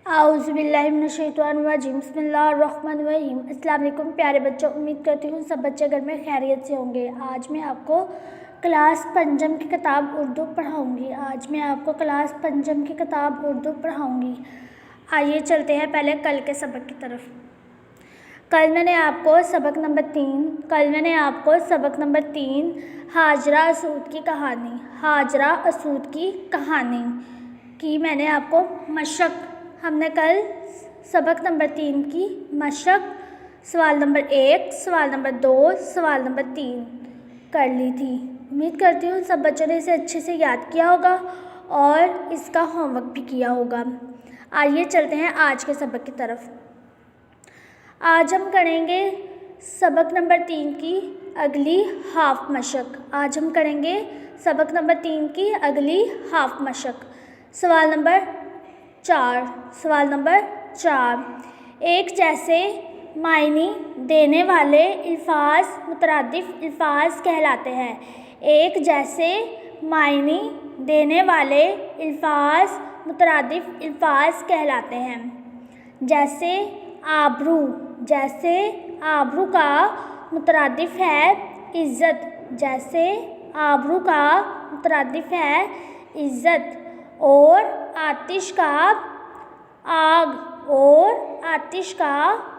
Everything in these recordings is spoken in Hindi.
आउज़ुबिल्लाहिमिनश्शैतानिर्रजीम बिस्मिल्लाहिर्रहमानिर्रहीम। अस्सलाम वालेकुम प्यारे बच्चों, उम्मीद करती हूँ सब बच्चे घर में खैरियत से होंगे। आज मैं आपको क्लास पंचम की किताब उर्दू पढ़ाऊँगी। आइए चलते हैं पहले कल के सबक की तरफ। कल मैंने आपको सबक नंबर 3 हाजरा असूद की कहानी की मैंने आपको मशक। हमने कल सबक नंबर 3 की मशक सवाल नंबर 1, सवाल नंबर 2, सवाल नंबर 3 कर ली थी। उम्मीद करती हूँ सब बच्चों ने इसे अच्छे से याद किया होगा और इसका होमवर्क भी किया होगा। आइए चलते हैं आज के सबक की तरफ। आज हम करेंगे सबक नंबर 3 की अगली हाफ मशक। सवाल नंबर 4 एक जैसे मायने देने वाले अल्फाज मुतरादिफ अल्फाज कहलाते हैं। एक जैसे मायने देने वाले अल्फाज मुतरादिफ अल्फाज कहलाते हैं। जैसे आबरू का मुतरादिफ है इज़्ज़त। और आतिश का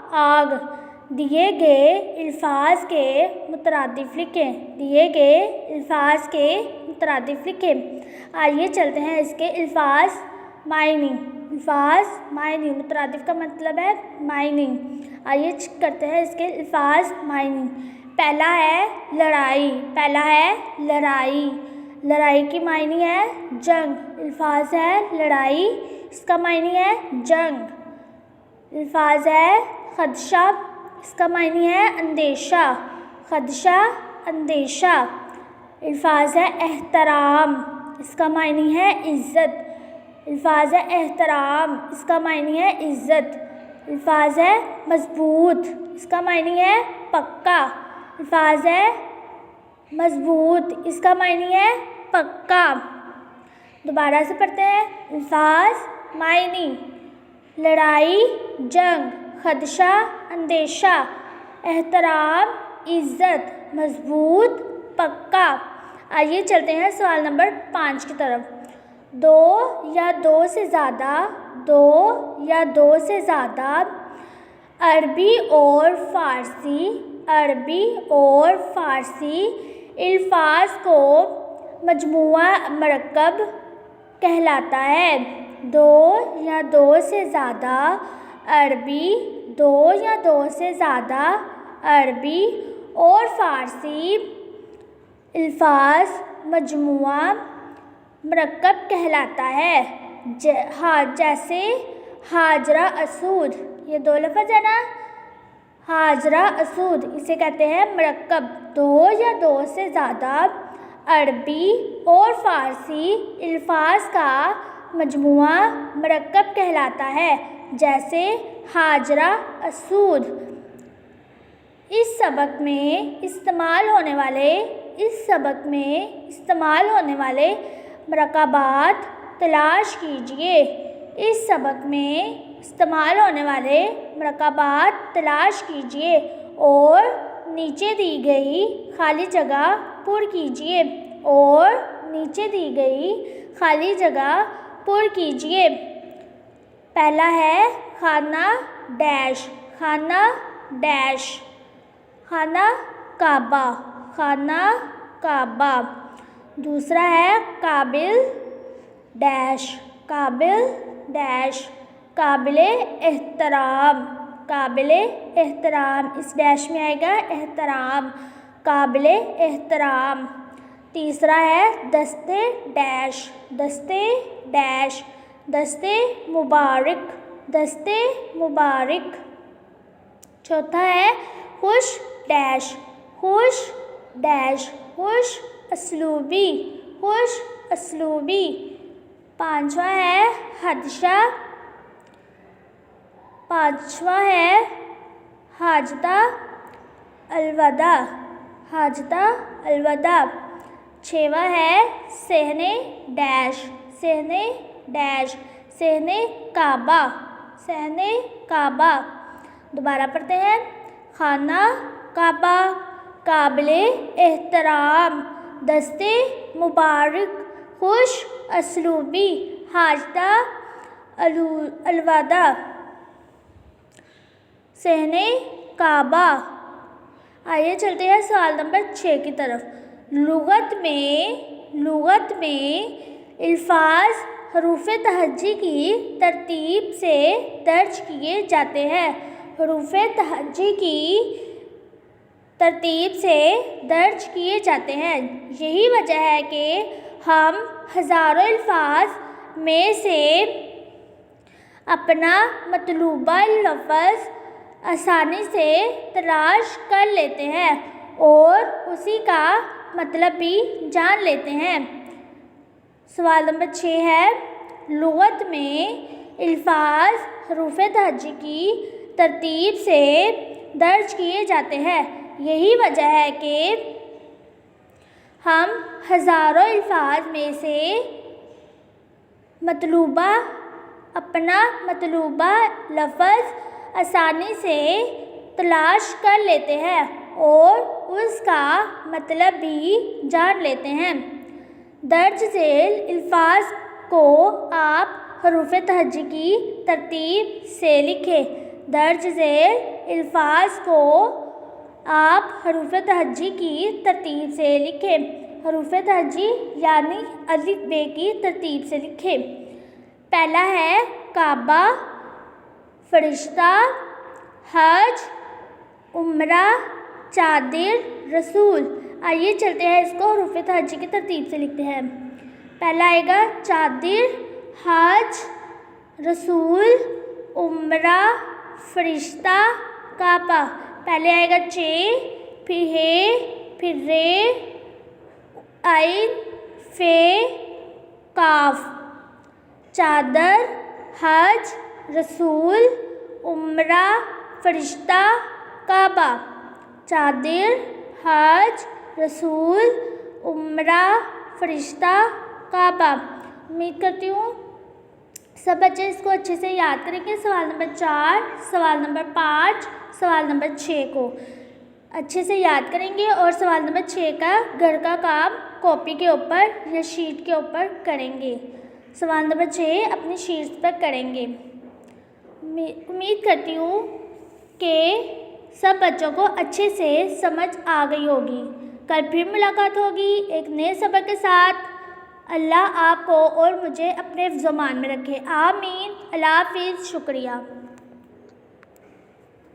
आग दिए गए अल्फाज के मुतरादिफ लिखें। आइए चलते हैं इसके अल्फाज मायने। मुतरादिफ का मतलब है मायने। आइए करते हैं इसके अल्फाज मायने। पहला है लड़ाई। लड़ाई की मायने है जंग। अल्फाज है लड़ाई, इसका मायने है जंग। अल्फाज है खदशा, इसका मायने है अंदेशा। अल्फाज है एहतराम, इसका मायने है इज़्ज़त। अल्फाज है एहतराम, इसका मायने है इज़्ज़त। अल्फाज है मजबूत, इसका मायने है पक्का। अल्फाज है मजबूत, इसका मायने है पक्का। दोबारा से पढ़ते हैं अल्फाज मायने। लड़ाई, जंग, खदशा, अंदेशा, एहतराम, इज़्ज़त, मजबूत, पक्का। आइए चलते हैं सवाल नंबर 5 की तरफ। दो या दो से ज़्यादा अरबी और फ़ारसी अल्फाज को मजमूआ मरकब कहलाता है। दो या दो से ज़्यादा अरबी और फ़ारसी अल्फाज मजमूआ मरकब कहलाता है। जैसे हाजरा असूद, ये दो लफ्ज़ है ना, हाजरा असूद, इसे कहते हैं मरकब। दो या दो से ज़्यादा अरबी और फ़ारसी अल्फाज का मजमूआ मरकब कहलाता है। जैसे हाजरा असूद। इस सबक में इस्तेमाल होने वाले मरकबात तलाश कीजिए और नीचे दी गई खाली जगह पुर कीजिए। पहला है खाना काबा। दूसरा है काबिल एहतराम। इस डैश में आएगा एहतराम, काबिल एहतराम। तीसरा है दस्ते मुबारक। चौथा है खुश असलूबी। पांचवा है हाजता अलवदा। छेवा है सहने काबा। सहने काबा। दोबारा पढ़ते हैं। खाना काबा, काबिले एहतराम, दस्ते मुबारक, खुश असलूबी, हाजता अलवादा, सहने काबा। आइए चलते हैं सवाल नंबर 6 की तरफ। लुगत में अल्फाज हरूफ तहज्जी की तरतीब से दर्ज किए जाते हैं। हरूफ तहज्जी की तरतीब से दर्ज किए जाते हैं। यही वजह है कि हम हज़ारों अल्फाज में से अपना मतलूबा लफ्ज़ आसानी से तलाश कर लेते हैं और उसी का मतलब भी जान लेते हैं। सवाल नंबर 6 है। लुगत में अल्फाज हरूफ तहज्जी की तरतीब से दर्ज किए जाते हैं। यही वजह है कि हम हज़ारों अल्फाज में से अपना मतलूबा लफ्ज़ आसानी से तलाश कर लेते हैं और उसका मतलब भी जान लेते हैं। दर्ज झेल अल्फाज को आप हरूफ तहज्जी की तरतीब से लिखें। दर्ज झेल अल्फाज को आप हरूफ तहज्जी की तरतीब से लिखें। हरूफ तहज्जी यानी अलिफ बे की तरतीब से लिखें। पहला है काबा, फरिश्ता, हज, उम्रा, चादर, रसूल। आइए चलते हैं इसको हरूफ तहज्जी की तरतीब से लिखते हैं। पहला आएगा चादर, हज, रसूल, उम्रा, फरिश्ता, काबा। पहले आएगा चे, फिर हे, फिर रे, आइन, फे, काफ। चादर, हज, रसूल, उम्रा, फरिश्ता, काबा। चादर, हज, रसूल, उम्रा, फरिश्ता, काबा। उम्मीद करती हूँ सब बच्चे इसको अच्छे से याद करेंगे। सवाल नंबर 4, सवाल नंबर 5, सवाल नंबर 6 को अच्छे से याद करेंगे और सवाल नंबर 6 का घर का काम कॉपी के ऊपर या शीट के ऊपर करेंगे। सवाल नंबर 6 अपनी शीट पर करेंगे। उम्मीद करती हूँ कि सब बच्चों को अच्छे से समझ आ गई होगी। कल फिर मुलाकात होगी एक नए सबक के साथ। अल्लाह आपको और मुझे अपने ज़मान में रखे। आमीन। अल्लाह हाफ़िज़। शुक्रिया।